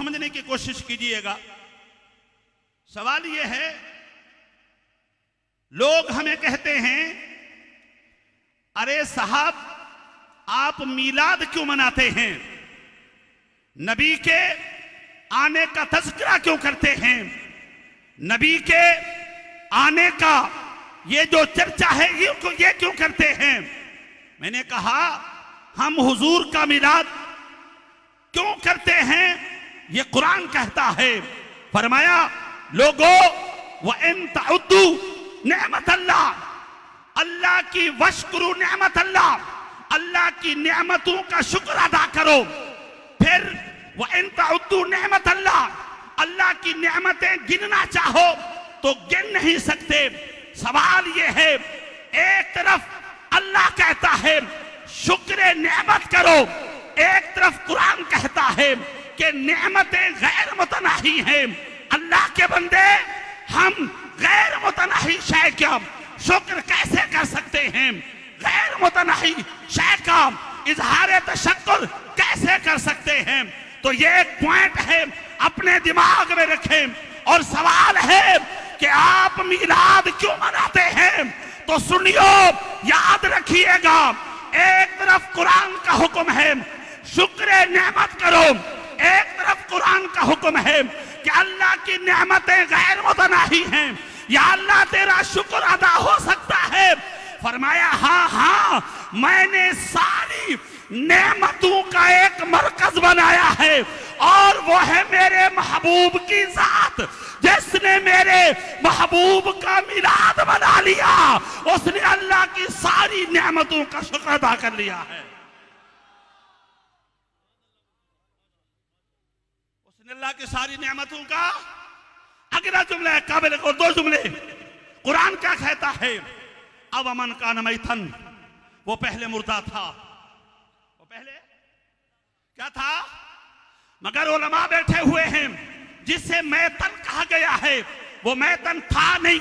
समझने की कोशिश कीजिएगा। सवाल यह है, लोग हमें कहते हैं, अरे साहब आप मीलाद क्यों मनाते हैं, नबी के आने का तज़किरा क्यों करते हैं, नबी के आने का ये जो चर्चा है ये क्यों करते हैं। मैंने कहा हम हुजूर का मीलाद क्यों करते हैं, ये कुरान कहता है। फरमाया लोगो व इन तउद्दू नेमत अल्लाह, अल्लाह की वश्कुरु नेमत अल्लाह, अल्लाह की नेमतों का शुक्र अदा करो। फिर व इन तउद्दू नेमत अल्लाह, अल्लाह की नेमतें गिनना चाहो तो गिन नहीं सकते। सवाल ये है, एक तरफ अल्लाह कहता है शुक्र नेमत करो, एक तरफ कुरान कहता है कि नेमतें गैर मुतनाही हैं। अल्लाह के बंदे हम गैर मुतनाही शय का शुक्र कैसे कर सकते हैं, गैर मुतनाही शय का इजहार तशक्कुर कैसे कर सकते हैं। तो ये एक पॉइंट है, अपने दिमाग में रखें। और सवाल है कि आप मीलाद क्यों मनाते हैं, तो सुनियो, याद रखिएगा, एक तरफ कुरान का हुक्म है शुक्र नेमत करो, एक तरफ कुरान का हुक्म है कि अल्लाह की नेमतें गैर मुतनाही हैं, या अल्लाह तेरा शुक्र अदा हो सकता है। फरमाया हाँ हाँ, मैंने सारी नेमतों का एक मरकज बनाया है और वो है मेरे महबूब की जात। जिसने मेरे महबूब का मिलाद बना लिया उसने अल्लाह की सारी नेमतों का शुक्र अदा कर लिया है। उसने अल्लाह की सारी नेमतों का, अगला जुमला है काबिल और दो जुमले। कुरान क्या कहता है, अब अमन का नमैथन, वो पहले मुर्दा था, वो पहले क्या था, मगर उलमा बैठे हुए हैं, जिसे मैतन कहा गया है वो मैतन था नहीं,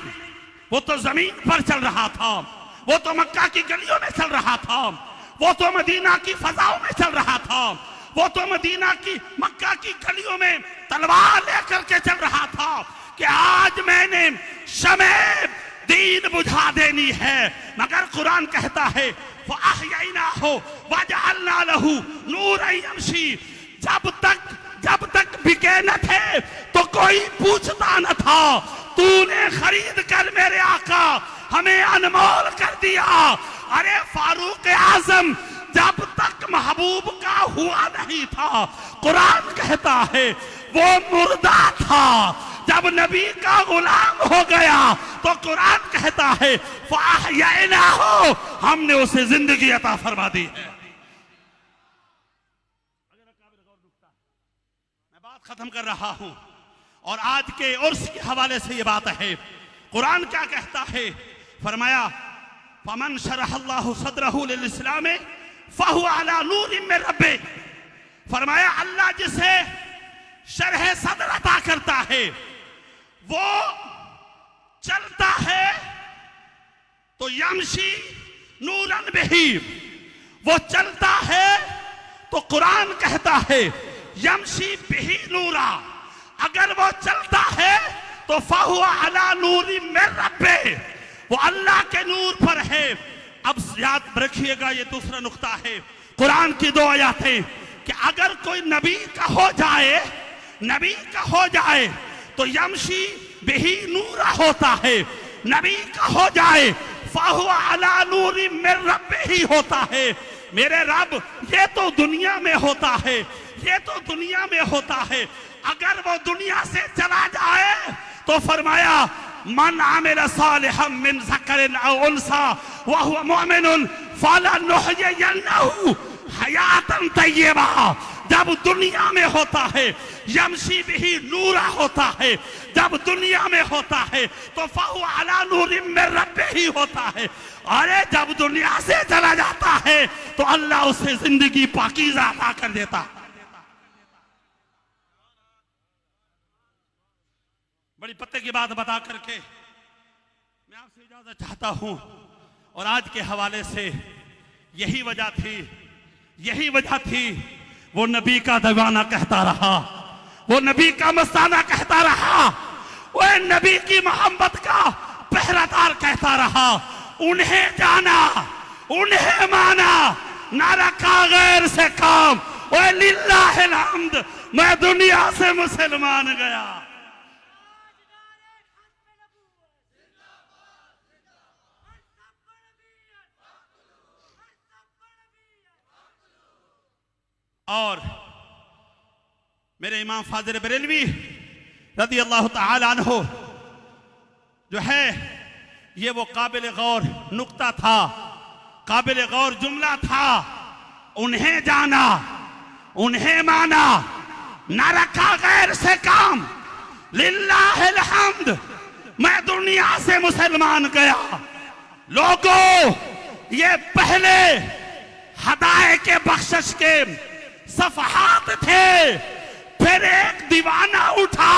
वो तो जमीन पर चल रहा था, वो तो मक्का की गलियों में चल रहा था, वो तो मदीना की फजाओं में चल रहा था, वो तो मदीना की मक्का की गलियों में तलवार लेकर के चल रहा था कि आज मैंने शमे दीन बुझा देनी है। मगर कुरान कहता है फअहयैनाहु वजअलना लहू नूरन यमशी, जब तक बिके न थे तो कोई पूछता न था, तूने खरीद कर मेरे आका हमें अनमोल कर दिया। अरे फारूक आजम जब तक महबूब का हुआ नहीं था, कुरान कहता है वो मुर्दा था, जब नबी का गुलाम हो गया तो कुरान कहता है फअहयैनाहु, हमने उसे जिंदगी अता फरमा दी है। मैं बात खत्म कर रहा हूं और आज के उर्स के हवाले से ये बात है। कुरान क्या कहता है, फरमाया फमन शरहल्लाहु सदरहु लिल इस्लाम फहुवा अला नूरिन मिन रब्बिह, फरमाया अल्लाह जिसे शरह सदर अता करता है वो चलता है तो यमशी नूरन बिही, वो चलता है तो कुरान कहता है यमशी बिही नूरा, अगर वो चलता है तो फहुवा अला नूरि मिन रब्बिह, वो अल्लाह के नूर पर है। अब याद रखिएगा, ये दूसरा नुक्ता है कुरान की दो आयतें कि अगर कोई नबी का हो जाए तो यमशी बिही नूरा होता है, नबी का हो जाए फहुवा अला नूरि मिन रब्बिह होता है। मेरे रब ये तो दुनिया में होता है, ये तो दुनिया में होता है, अगर वो दुनिया से चला जाए तो फरमाया मन आमिल सालिहम मिन ज़करिन औ उन्सा व हुवा मुमिनुन फलनुहयियन्नहु हयातन तय्यबा। जब दुनिया में होता है यमशी बिही नूरा होता है, जब दुनिया में होता है तो फहुवा अला नूरि मिन रब्बिह होता है। अरे जब दुनिया से चला जाता है तो अल्लाह उसे जिंदगी पाकीज़ा अता कर देता। बड़ी पत्ते की बात बता करके मैं आपसे इजाजत चाहता हूं। और आज के हवाले से यही वजह थी वो नबी का दीवाना कहता रहा, वो नबी का मस्ताना कहता रहा, वो नबी की मोहब्बत का पहरादार कहता रहा। उन्हें जाना, उन्हें माना, ना रखा गैर से काम। वो लिल्लाहिल हम्द, मैं दुनिया से मुसलमान गया। और मेरे इमाम फाजिल बरेलवी रज़ी अल्लाह तआला अन्हु जो है, ये वो काबिल गौर नुक्ता था, काबिल गौर जुमला था। उन्हें जाना, उन्हें माना, ना रखा गैर से काम। लिल्लाहिल हम्द, मैं दुनिया से मुसलमान गया। लोगों, ये पहले हदाए के बख्शिश के सफहात थे, फिर एक दीवाना उठा,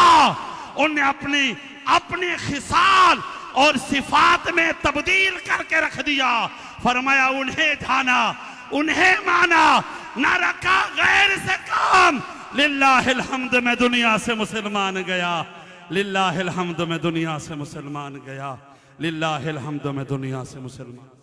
उन्हें अपनी खिसाल और सिफात में तब्दील करके रख दिया। फरमाया उन्हें जाना, उन्हें माना, ना रखा गैर से काम। लिल्लाहिल हम्द, मैं दुनिया से मुसलमान गया। लिल्लाहिल हम्द, मैं दुनिया से मुसलमान गया। लिल्लाहिल हम्द, मैं दुनिया से मुसलमान